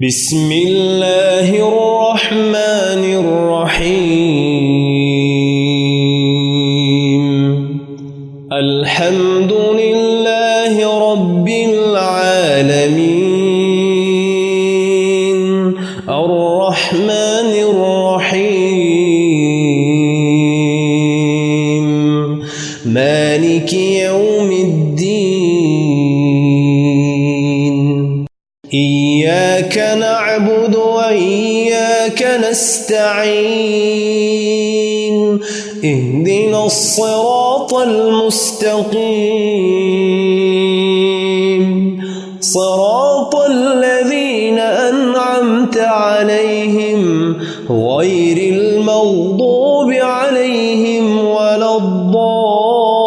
بسم الله الرحمن الرحيم. الحمد لله رب العالمين. الرحمن الرحيم. مالك يوم الدين. إياك نعبد وإياك نستعين. اهدنا الصراط المستقيم، صراط الذين أنعمت عليهم غير المغضوب عليهم ولا الضالين.